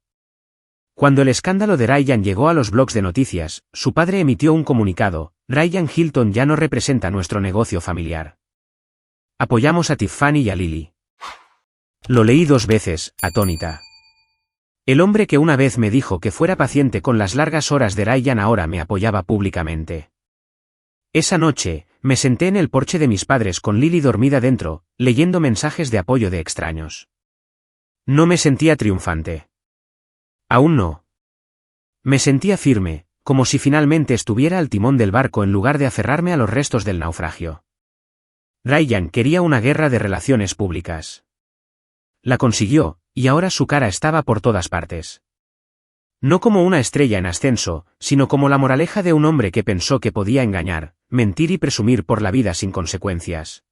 Cuando el escándalo de Ryan llegó a los blogs de noticias, su padre emitió un comunicado: Ryan Hilton ya no representa nuestro negocio familiar. Apoyamos a Tiffany y a Lily. Lo leí 2 veces, atónita. El hombre que una vez me dijo que fuera paciente con las largas horas de Ryan ahora me apoyaba públicamente. Esa noche, me senté en el porche de mis padres con Lily dormida dentro, leyendo mensajes de apoyo de extraños. No me sentía triunfante. Aún no. Me sentía firme, como si finalmente estuviera al timón del barco en lugar de aferrarme a los restos del naufragio. Ryan quería una guerra de relaciones públicas. La consiguió, y ahora su cara estaba por todas partes. No como una estrella en ascenso, sino como la moraleja de un hombre que pensó que podía engañar, mentir y presumir por la vida sin consecuencias.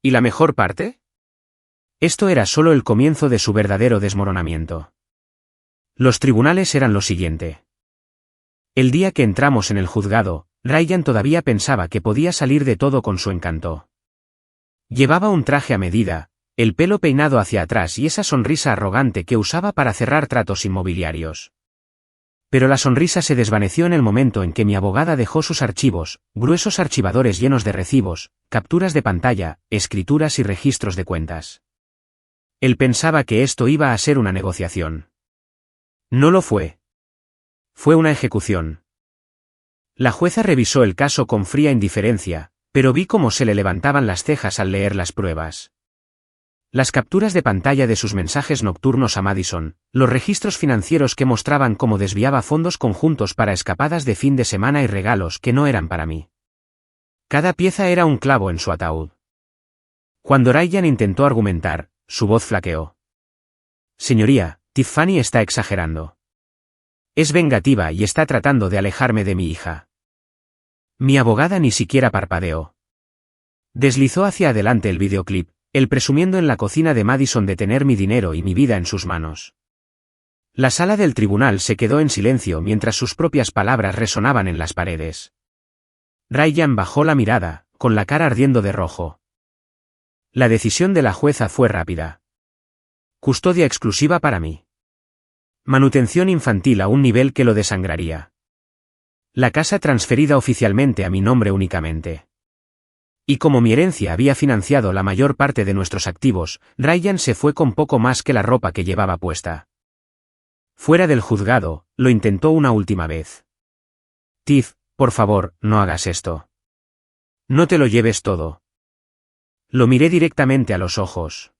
¿Y la mejor parte? Esto era solo el comienzo de su verdadero desmoronamiento. Los tribunales eran lo siguiente. El día que entramos en el juzgado, Ryan todavía pensaba que podía salir de todo con su encanto. Llevaba un traje a medida, el pelo peinado hacia atrás y esa sonrisa arrogante que usaba para cerrar tratos inmobiliarios. Pero la sonrisa se desvaneció en el momento en que mi abogada dejó sus archivos, gruesos archivadores llenos de recibos, capturas de pantalla, escrituras y registros de cuentas. Él pensaba que esto iba a ser una negociación. No lo fue. Fue una ejecución. La jueza revisó el caso con fría indiferencia, pero vi cómo se le levantaban las cejas al leer las pruebas. Las capturas de pantalla de sus mensajes nocturnos a Madison, los registros financieros que mostraban cómo desviaba fondos conjuntos para escapadas de fin de semana y regalos que no eran para mí. Cada pieza era un clavo en su ataúd. Cuando Ryan intentó argumentar, su voz flaqueó. Señoría, Tiffany está exagerando. Es vengativa y está tratando de alejarme de mi hija. Mi abogada ni siquiera parpadeó. Deslizó hacia adelante el videoclip, él presumiendo en la cocina de Madison de tener mi dinero y mi vida en sus manos. La sala del tribunal se quedó en silencio mientras sus propias palabras resonaban en las paredes. Ryan bajó la mirada, con la cara ardiendo de rojo. La decisión de la jueza fue rápida. Custodia exclusiva para mí. Manutención infantil a un nivel que lo desangraría. La casa transferida oficialmente a mi nombre únicamente. Y como mi herencia había financiado la mayor parte de nuestros activos, Ryan se fue con poco más que la ropa que llevaba puesta. Fuera del juzgado, lo intentó una última vez. Tiff, por favor, no hagas esto. No te lo lleves todo. Lo miré directamente a los ojos.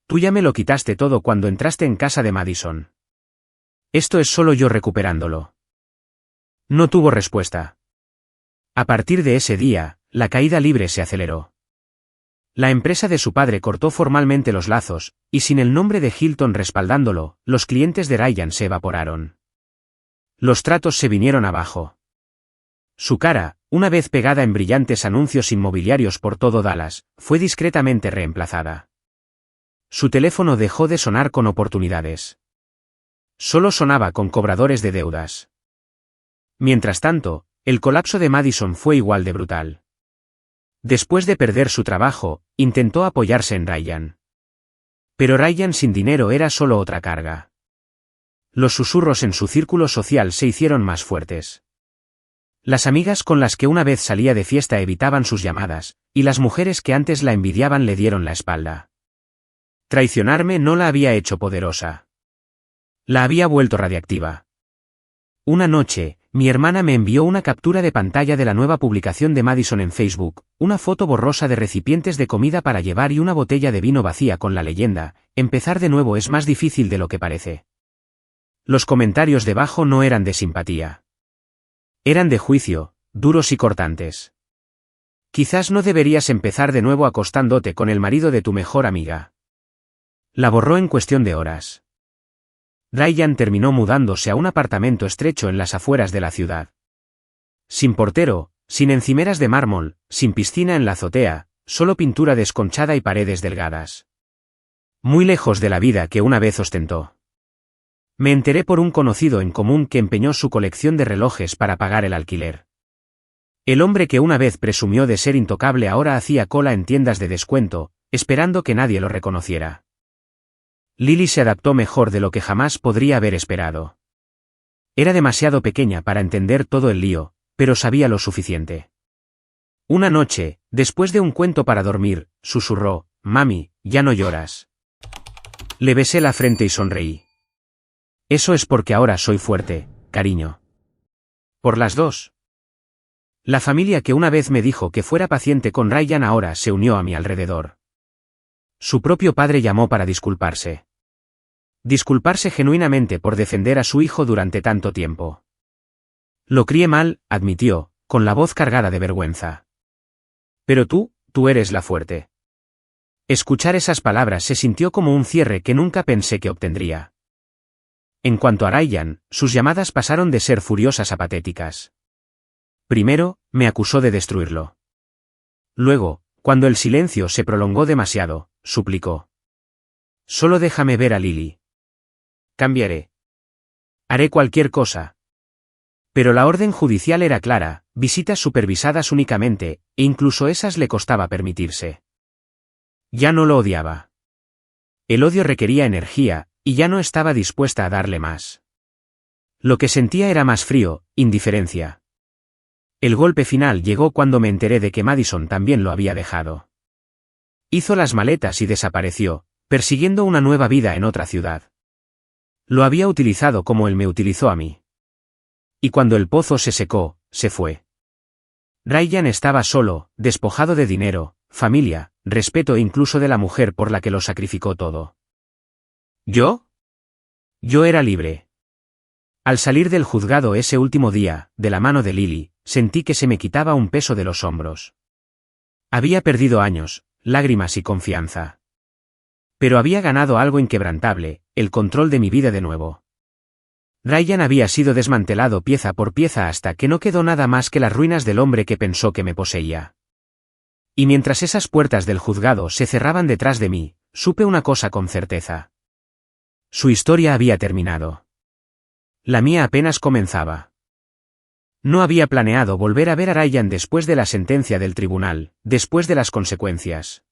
Tú ya me lo quitaste todo cuando entraste en casa de Madison. Esto es solo yo recuperándolo. No tuvo respuesta. A partir de ese día, la caída libre se aceleró. La empresa de su padre cortó formalmente los lazos, y sin el nombre de Hilton respaldándolo, los clientes de Ryan se evaporaron. Los tratos se vinieron abajo. Su cara, una vez pegada en brillantes anuncios inmobiliarios por todo Dallas, fue discretamente reemplazada. Su teléfono dejó de sonar con oportunidades. Solo sonaba con cobradores de deudas. Mientras tanto, el colapso de Madison fue igual de brutal. Después de perder su trabajo, intentó apoyarse en Ryan. Pero Ryan sin dinero era solo otra carga. Los susurros en su círculo social se hicieron más fuertes. Las amigas con las que una vez salía de fiesta evitaban sus llamadas, y las mujeres que antes la envidiaban le dieron la espalda. Traicionarme no la había hecho poderosa. La había vuelto radiactiva. Una noche, mi hermana me envió una captura de pantalla de la nueva publicación de Madison en Facebook, una foto borrosa de recipientes de comida para llevar y una botella de vino vacía con la leyenda: empezar de nuevo es más difícil de lo que parece. Los comentarios debajo no eran de simpatía. Eran de juicio, duros y cortantes. Quizás no deberías empezar de nuevo acostándote con el marido de tu mejor amiga. La borró en cuestión de horas. Ryan terminó mudándose a un apartamento estrecho en las afueras de la ciudad. Sin portero, sin encimeras de mármol, sin piscina en la azotea, solo pintura desconchada y paredes delgadas. Muy lejos de la vida que una vez ostentó. Me enteré por un conocido en común que empeñó su colección de relojes para pagar el alquiler. El hombre que una vez presumió de ser intocable ahora hacía cola en tiendas de descuento, esperando que nadie lo reconociera. Lily se adaptó mejor de lo que jamás podría haber esperado. Era demasiado pequeña para entender todo el lío, pero sabía lo suficiente. Una noche, después de un cuento para dormir, susurró: «Mami, ya no lloras». Le besé la frente y sonreí. Eso es porque ahora soy fuerte, cariño. Por las dos. La familia que una vez me dijo que fuera paciente con Ryan ahora se unió a mi alrededor. Su propio padre llamó para disculparse. Disculparse genuinamente por defender a su hijo durante tanto tiempo. Lo crié mal, admitió, con la voz cargada de vergüenza. Pero tú eres la fuerte. Escuchar esas palabras se sintió como un cierre que nunca pensé que obtendría. En cuanto a Ryan, sus llamadas pasaron de ser furiosas a patéticas. Primero, me acusó de destruirlo. Luego, cuando el silencio se prolongó demasiado, suplicó: «Solo déjame ver a Lily. Cambiaré. Haré cualquier cosa». Pero la orden judicial era clara: visitas supervisadas únicamente, e incluso esas le costaba permitirse. Ya no lo odiaba. El odio requería energía, y ya no estaba dispuesta a darle más. Lo que sentía era más frío, indiferencia. El golpe final llegó cuando me enteré de que Madison también lo había dejado. Hizo las maletas y desapareció, persiguiendo una nueva vida en otra ciudad. Lo había utilizado como él me utilizó a mí. Y cuando el pozo se secó, se fue. Ryan estaba solo, despojado de dinero, familia, respeto e incluso de la mujer por la que lo sacrificó todo. ¿Yo? Yo era libre. Al salir del juzgado ese último día, de la mano de Lily, sentí que se me quitaba un peso de los hombros. Había perdido años, lágrimas y confianza. Pero había ganado algo inquebrantable: el control de mi vida de nuevo. Ryan había sido desmantelado pieza por pieza hasta que no quedó nada más que las ruinas del hombre que pensó que me poseía. Y mientras esas puertas del juzgado se cerraban detrás de mí, supe una cosa con certeza. Su historia había terminado. La mía apenas comenzaba. No había planeado volver a ver a Ryan después de la sentencia del tribunal, después de las consecuencias.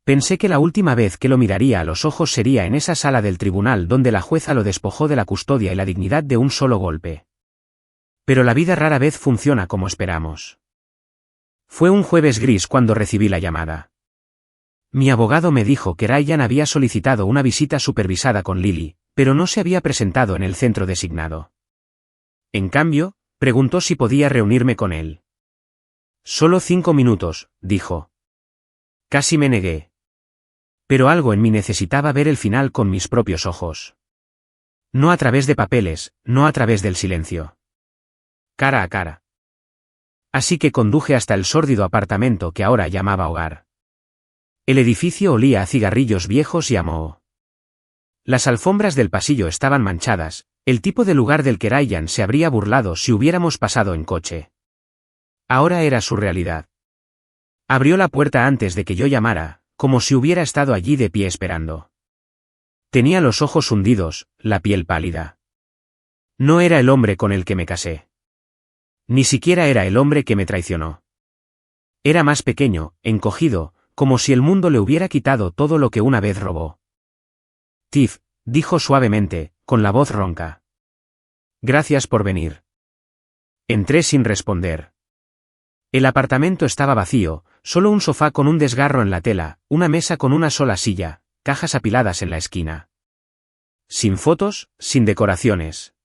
Pensé que la última vez que lo miraría a los ojos sería en esa sala del tribunal donde la jueza lo despojó de la custodia y la dignidad de un solo golpe. Pero la vida rara vez funciona como esperamos. Fue un jueves gris cuando recibí la llamada. Mi abogado me dijo que Ryan había solicitado una visita supervisada con Lily, pero no se había presentado en el centro designado. En cambio, preguntó si podía reunirme con él. «Solo 5 minutos», dijo. Casi me negué. Pero algo en mí necesitaba ver el final con mis propios ojos. No a través de papeles, no a través del silencio. Cara a cara. Así que conduje hasta el sórdido apartamento que ahora llamaba hogar. El edificio olía a cigarrillos viejos y a moho. Las alfombras del pasillo estaban manchadas, el tipo de lugar del que Ryan se habría burlado si hubiéramos pasado en coche. Ahora era su realidad. Abrió la puerta antes de que yo llamara, como si hubiera estado allí de pie esperando. Tenía los ojos hundidos, la piel pálida. No era el hombre con el que me casé. Ni siquiera era el hombre que me traicionó. Era más pequeño, encogido, como si el mundo le hubiera quitado todo lo que una vez robó. «Tiff», dijo suavemente, con la voz ronca. «Gracias por venir». Entré sin responder. El apartamento estaba vacío, solo un sofá con un desgarro en la tela, una mesa con una sola silla, cajas apiladas en la esquina. Sin fotos, sin decoraciones.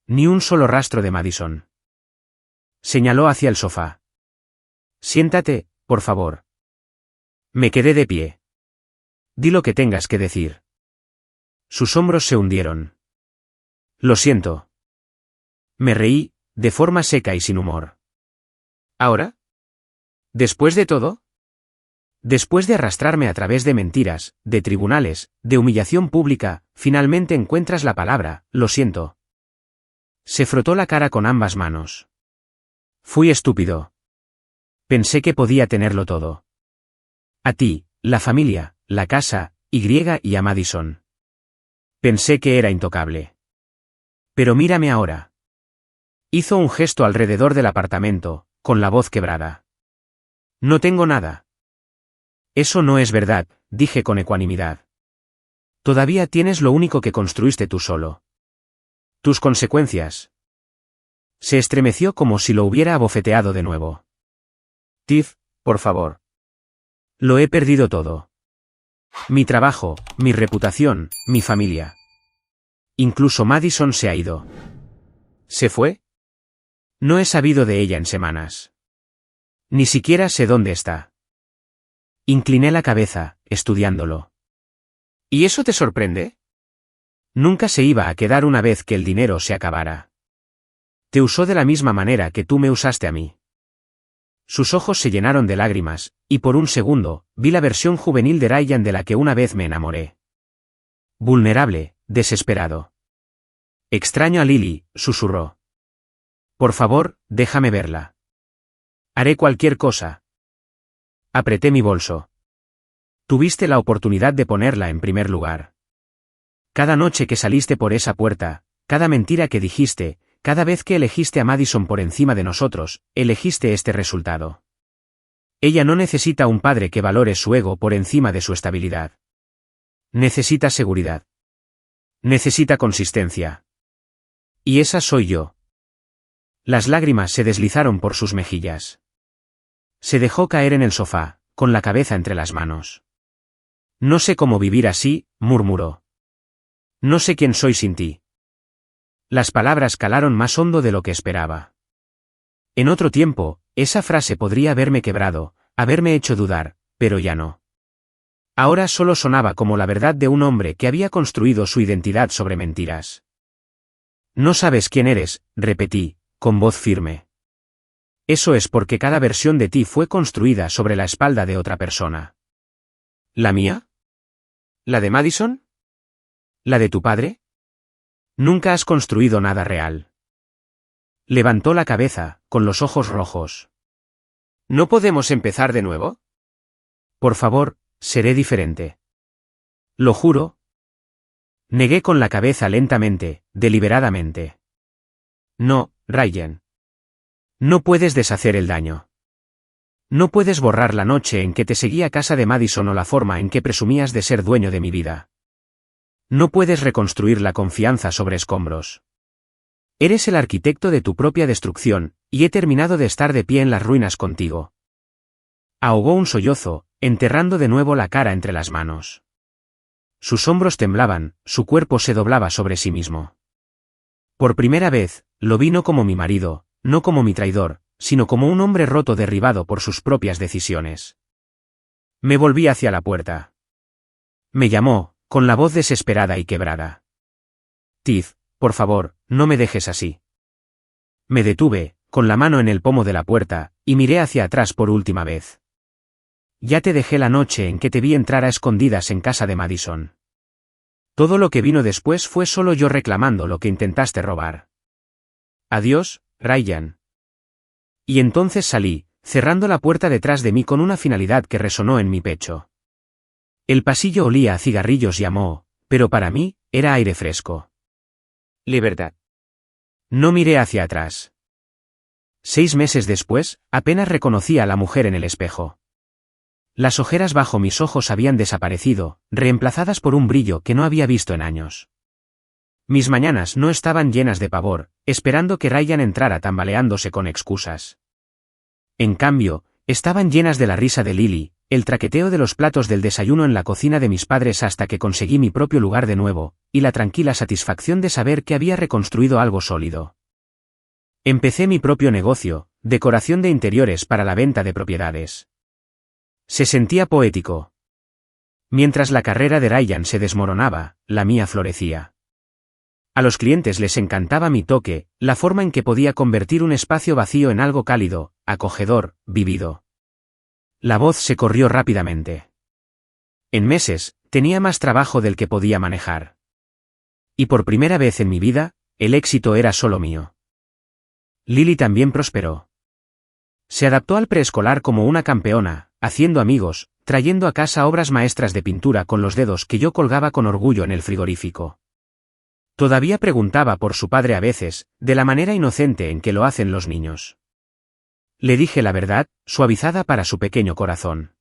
Ni un solo rastro de Madison. Señaló hacia el sofá. «Siéntate, por favor». Me quedé de pie. «Di lo que tengas que decir». Sus hombros se hundieron. «Lo siento». Me reí, de forma seca y sin humor. ¿Ahora? ¿Después de todo? Después de arrastrarme a través de mentiras, de tribunales, de humillación pública, finalmente encuentras la palabra: «lo siento». Se frotó la cara con ambas manos. Fui estúpido. Pensé que podía tenerlo todo. A ti, la familia, la casa, y a Madison. Pensé que era intocable. Pero mírame ahora. Hizo un gesto alrededor del apartamento, con la voz quebrada. No tengo nada. Eso no es verdad, dije con ecuanimidad. Todavía tienes lo único que construiste tú solo. Tus consecuencias. Se estremeció como si lo hubiera abofeteado de nuevo. Tiff, por favor. Lo he perdido todo. Mi trabajo, mi reputación, mi familia. Incluso Madison se ha ido. ¿Se fue? No he sabido de ella en semanas. Ni siquiera sé dónde está. Incliné la cabeza, estudiándolo. ¿Y eso te sorprende? Nunca se iba a quedar una vez que el dinero se acabara. Te usó de la misma manera que tú me usaste a mí. Sus ojos se llenaron de lágrimas, y por un segundo, vi la versión juvenil de Ryan de la que una vez me enamoré. Vulnerable, desesperado. Extraño a Lily, susurró. Por favor, déjame verla. Haré cualquier cosa. Apreté mi bolso. Tuviste la oportunidad de ponerla en primer lugar. Cada noche que saliste por esa puerta, cada mentira que dijiste, cada vez que elegiste a Madison por encima de nosotros, elegiste este resultado. Ella no necesita un padre que valore su ego por encima de su estabilidad. Necesita seguridad. Necesita consistencia. Y esa soy yo. Las lágrimas se deslizaron por sus mejillas. Se dejó caer en el sofá, con la cabeza entre las manos. No sé cómo vivir así, murmuró. No sé quién soy sin ti. Las palabras calaron más hondo de lo que esperaba. En otro tiempo, esa frase podría haberme quebrado, haberme hecho dudar, pero ya no. Ahora solo sonaba como la verdad de un hombre que había construido su identidad sobre mentiras. No sabes quién eres, repetí, con voz firme. Eso es porque cada versión de ti fue construida sobre la espalda de otra persona. ¿La mía? ¿La de Madison? ¿La de tu padre? Nunca has construido nada real. Levantó la cabeza, con los ojos rojos. ¿No podemos empezar de nuevo? Por favor, seré diferente. Lo juro. Negué con la cabeza lentamente, deliberadamente. No, Ryan. No puedes deshacer el daño. No puedes borrar la noche en que te seguí a casa de Madison o la forma en que presumías de ser dueño de mi vida. No puedes reconstruir la confianza sobre escombros. Eres el arquitecto de tu propia destrucción, y he terminado de estar de pie en las ruinas contigo. Ahogó un sollozo, enterrando de nuevo la cara entre las manos. Sus hombros temblaban, su cuerpo se doblaba sobre sí mismo. Por primera vez, lo vi no como mi marido, no como mi traidor, sino como un hombre roto derribado por sus propias decisiones. Me volví hacia la puerta. Me llamó, con la voz desesperada y quebrada. Tiff, por favor, no me dejes así. Me detuve, con la mano en el pomo de la puerta, y miré hacia atrás por última vez. Ya te dejé la noche en que te vi entrar a escondidas en casa de Madison. Todo lo que vino después fue solo yo reclamando lo que intentaste robar. Adiós, Ryan. Y entonces salí, cerrando la puerta detrás de mí con una finalidad que resonó en mi pecho. El pasillo olía a cigarrillos y a moho, pero para mí, era aire fresco. Libertad. No miré hacia atrás. 6 meses después, apenas reconocí a la mujer en el espejo. Las ojeras bajo mis ojos habían desaparecido, reemplazadas por un brillo que no había visto en años. Mis mañanas no estaban llenas de pavor, esperando que Ryan entrara tambaleándose con excusas. En cambio, estaban llenas de la risa de Lily, el traqueteo de los platos del desayuno en la cocina de mis padres hasta que conseguí mi propio lugar de nuevo, y la tranquila satisfacción de saber que había reconstruido algo sólido. Empecé mi propio negocio, decoración de interiores para la venta de propiedades. Se sentía poético. Mientras la carrera de Ryan se desmoronaba, la mía florecía. A los clientes les encantaba mi toque, la forma en que podía convertir un espacio vacío en algo cálido, acogedor, vivido. La voz se corrió rápidamente. En meses, tenía más trabajo del que podía manejar. Y por primera vez en mi vida, el éxito era solo mío. Lily también prosperó. Se adaptó al preescolar como una campeona, haciendo amigos, trayendo a casa obras maestras de pintura con los dedos que yo colgaba con orgullo en el frigorífico. Todavía preguntaba por su padre a veces, de la manera inocente en que lo hacen los niños. Le dije la verdad, suavizada para su pequeño corazón.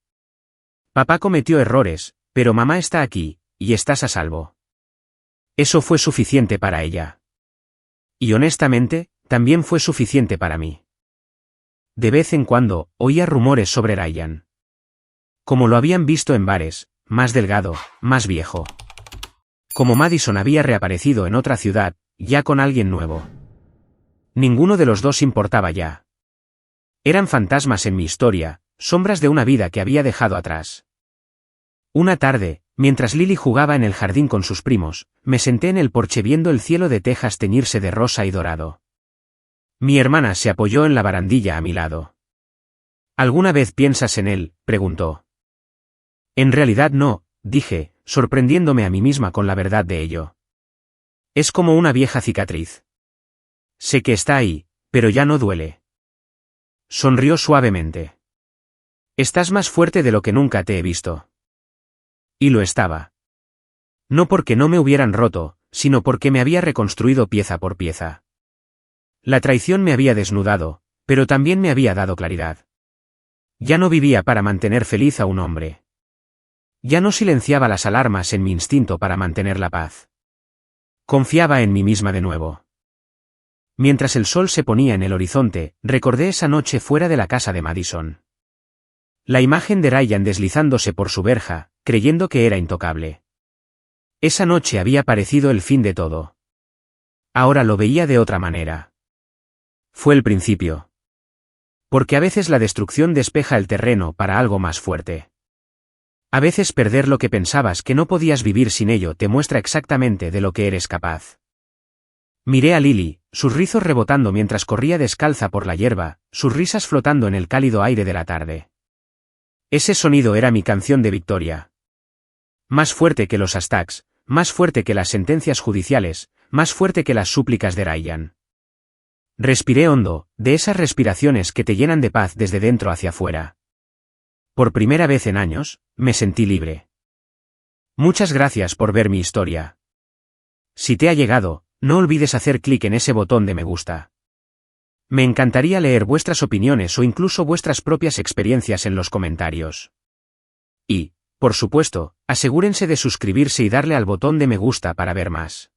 Papá cometió errores, pero mamá está aquí, y estás a salvo. Eso fue suficiente para ella. Y honestamente, también fue suficiente para mí. De vez en cuando, oía rumores sobre Ryan. Como lo habían visto en bares, más delgado, más viejo. Como Madison había reaparecido en otra ciudad, ya con alguien nuevo. Ninguno de los dos importaba ya. Eran fantasmas en mi historia, sombras de una vida que había dejado atrás. Una tarde, mientras Lily jugaba en el jardín con sus primos, me senté en el porche viendo el cielo de Texas teñirse de rosa y dorado. Mi hermana se apoyó en la barandilla a mi lado. ¿Alguna vez piensas en él?, preguntó. En realidad no, dije, sorprendiéndome a mí misma con la verdad de ello. Es como una vieja cicatriz. Sé que está ahí, pero ya no duele. Sonrió suavemente. Estás más fuerte de lo que nunca te he visto. Y lo estaba. No porque no me hubieran roto, sino porque me había reconstruido pieza por pieza. La traición me había desnudado, pero también me había dado claridad. Ya no vivía para mantener feliz a un hombre. Ya no silenciaba las alarmas en mi instinto para mantener la paz. Confiaba en mí misma de nuevo. Mientras el sol se ponía en el horizonte, recordé esa noche fuera de la casa de Madison. La imagen de Ryan deslizándose por su verja, creyendo que era intocable. Esa noche había parecido el fin de todo. Ahora lo veía de otra manera. Fue el principio. Porque a veces la destrucción despeja el terreno para algo más fuerte. A veces perder lo que pensabas que no podías vivir sin ello te muestra exactamente de lo que eres capaz. Miré a Lily, sus rizos rebotando mientras corría descalza por la hierba, sus risas flotando en el cálido aire de la tarde. Ese sonido era mi canción de victoria. Más fuerte que los hashtags, más fuerte que las sentencias judiciales, más fuerte que las súplicas de Ryan. Respiré hondo, de esas respiraciones que te llenan de paz desde dentro hacia afuera. Por primera vez en años, me sentí libre. Muchas gracias por ver mi historia. Si te ha llegado, no olvides hacer clic en ese botón de me gusta. Me encantaría leer vuestras opiniones o incluso vuestras propias experiencias en los comentarios. Y, por supuesto, asegúrense de suscribirse y darle al botón de me gusta para ver más.